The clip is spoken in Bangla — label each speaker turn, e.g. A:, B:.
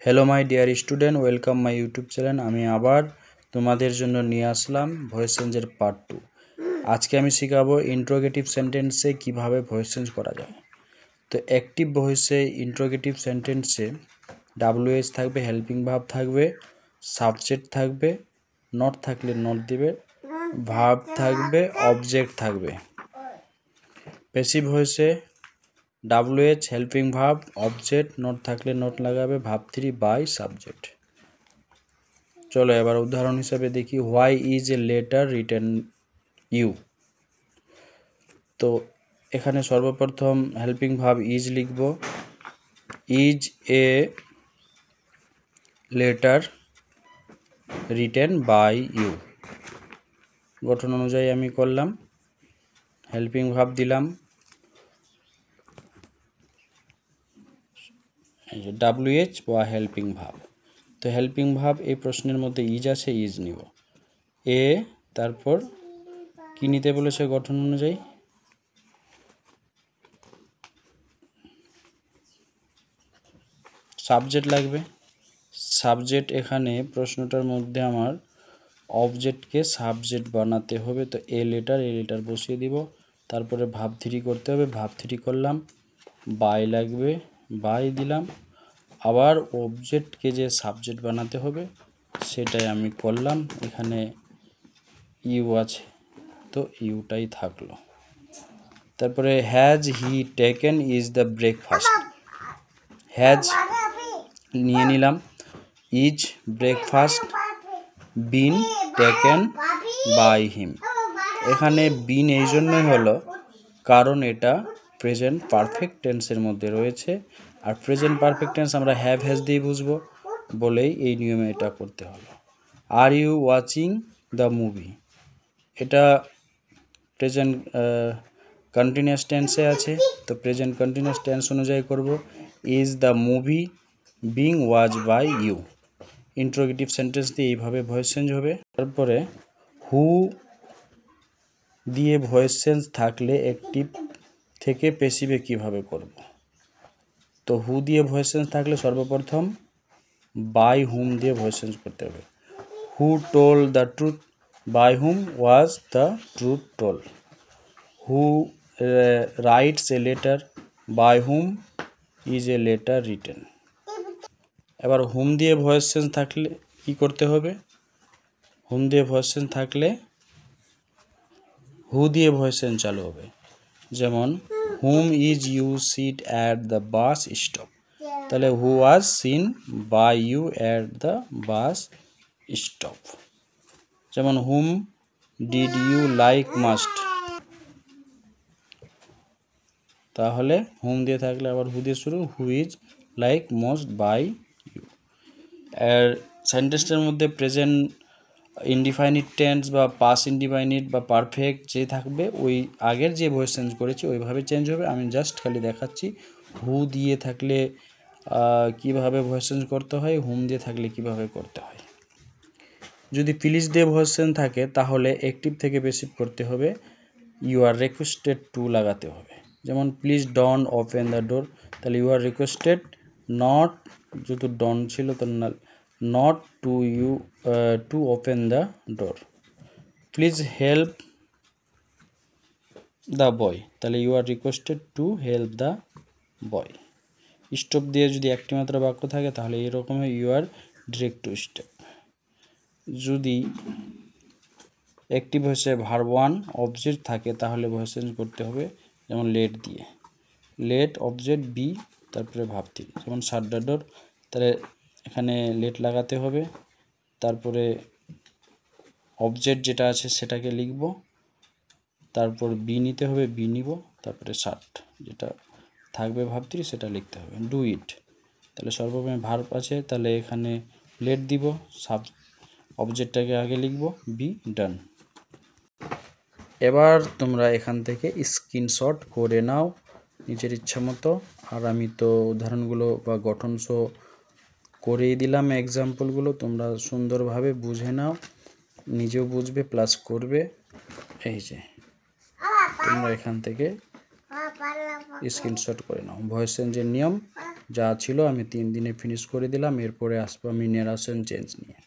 A: Hello my dear student, welcome my YouTube channel. আমি আবার তোমাদের জন্য নিয়ে আসলাম ভয়েস চেঞ্জের পার্ট 2। আজকে আমি শেখাবো ইন্ট্রোগেটিভ সেন্টেন্সে কিভাবে ভয়েস চেঞ্জ করা যায়। তো অ্যাক্টিভ ভয়েসে ইন্ট্রোগেটিভ সেন্টেন্সে WH থাকবে, হেল্পিং ভার্ব থাকবে, সাবজেক্ট থাকবে, নট থাকলে নট দিবে, ভার্ব থাকবে, অবজেক্ট থাকবে। প্যাসিভ ভয়েসে WH, helping verb, object, not থাকলে নট লাগাবে, ভার্ব 3 বাই সাবজেক্ট। চলো এবার উদাহরণ হিসাবে দেখি। Why is a letter written you. তো এখানে সর্বপ্রথম হেল্পিং ভার্ব ইজ লিখব। Is a letter written by you. গঠন অনুযায়ী আমি করলাম, হেল্পিং ভার্ব দিলাম, WH বা হেল্পিং ভার্ব। তো হেল্পিং ভার্ব এই প্রশ্নের মধ্যে ইজ আছে, ইজ নিব। এ তারপর কি নিতে বলেছে গঠন অনুযায়ী? সাবজেক্ট লাগবে। সাবজেক্ট এখানে প্রশ্নটার মধ্যে আমার অবজেক্টকে সাবজেক্ট বানাতে হবে। তো এ লেটার বসিয়ে দিব। তারপরে ভার্ব 3 করতে হবে, ভার্ব 3 করলাম। বাই লাগবে, বাই দিলাম। আবার অবজেক্টকে যে সাবজেক্ট বানাতে হবে সেটাই আমি করলাম। এখানে ইউ আছে, তো ইউটাই থাকলো। তারপরে has he taken is the breakfast. Has নিয়ে নিলাম, is breakfast been taken by him. এখানে বিন এই জন্যই হলো কারণ এটা প্রেজেন্ট পারফেক্ট টেন্সের মধ্যে রয়েছে, আর প্রেজেন্ট পারফেক্ট টেন্স আমরা হ্যাভ হ্যাজ দিয়ে বুঝবো বলেই এই নিয়মে এটা করতে হলো। Are you watching the movie, এটা প্রেজেন্ট কন্টিনিউয়াস টেন্সে আছে, তো প্রেজেন্ট কন্টিনিউয়াস টেন্স অনুযায়ী করব। Is the movie being watch by you. Interrogative sentence দিয়ে এইভাবে ভয়েস চেঞ্জ হবে। তারপরে হু দিয়ে ভয়েস চেঞ্জ থাকলে অ্যাক্টিভ থেকে প্যাসিভে কিভাবে করব। তো হু দিয়ে ভয়েস চেঞ্জ থাকলে সর্বপ্রথম বাই হুম দিয়ে ভয়েস চেঞ্জ করতে হবে। Who told the truth, by whom was the truth told. Who writes a letter, by whom is a letter written. এবার হুম দিয়ে ভয়েস চেঞ্জ থাকলে কি করতে হবে? হুম দিয়ে ভয়েস চেঞ্জ থাকলে হু দিয়ে ভয়েস চেঞ্জ চালু হবে। যেমন whom is you sit at the bus stop, তাহলে who was seen by you at the bus stop. যেমন whom did you like must, তাহলে হুম দিয়ে থাকলে আবার হু দিয়ে শুরু, who is like most by you. আর সেন্টেন্সটার মধ্যে প্রেজেন্ট ইনডিফাইনিট টেন্স বা পাস্ট ইনডিফাইনিট বা পারফেক্ট যে থাকবে ওই আগের যে ভয়েস চেঞ্জ করেছি ওইভাবে চেঞ্জ হবে। আমি জাস্ট খালি দেখাচ্ছি হু দিয়ে থাকলে কিভাবে ভয়েস চেঞ্জ করতে হয়, হুম দিয়ে থাকলে কিভাবে করতে হয়। যদি প্লিজ দিয়ে ভয়েস চেঞ্জ থাকে তাহলে অ্যাক্টিভ থেকে প্যাসিভ করতে হবে, ইউ আর রিকোয়েস্টেড টু লাগাতে হবে। যেমন please don't open the door, তাহলে ইউ আর রিকোয়েস্টেড নট, যেহেতু ডন ছিল তো not to you to open the door. Please help the boy, তাহলে you are requested to help the boy. Stop দিয়ে যদি একটি মাত্র বাক্য থাকে তাহলে এরকম হয়, you are directed to stop. যদি অ্যাক্টিভ ভয়েসে ভার্ব 1 অবজেক্ট থাকে তাহলে ভয়েস চেঞ্জ করতে হবে। যেমন লেট দিয়ে, লেট অবজেক্ট বি তারপরে ভার্ব 3। যেমন শাট দ্য ডোর, তাহলে এখানে লেট লাগাতে হবে, তারপরে অবজেক্ট যেটা আছে সেটাকে লিখব, তারপর বি নিতে হবে, বি নিব, তারপরে শাট যেটা থাকবে ভার্ব 3 সেটা লিখতে হবে। ডু ইট, তাহলে সর্বপ্রথমে ভার্ব আছে, তাহলে এখানে লেট দিব, সাব অবজেক্টটাকে আগে লিখব, বি ডান। এবার তোমরা এখান থেকে স্ক্রিনশট করে নাও নিজের ইচ্ছা মতো। আর আমি তো উদাহরণগুলো বা গঠন শো করেই দিলাম, এক্সাম্পলগুলো তোমরা সুন্দরভাবে বুঝে নাও, নিজেও বুঝবে প্লাস করবে। এই যে তোমরা এখান থেকে স্ক্রিনশট করে নাও। ভয়েস চেঞ্জের নিয়ম যা ছিল আমি 3 দিনে ফিনিশ করে দিলাম। এরপরে আসবো আমি ন্যারেশন চেঞ্জ নিয়ে।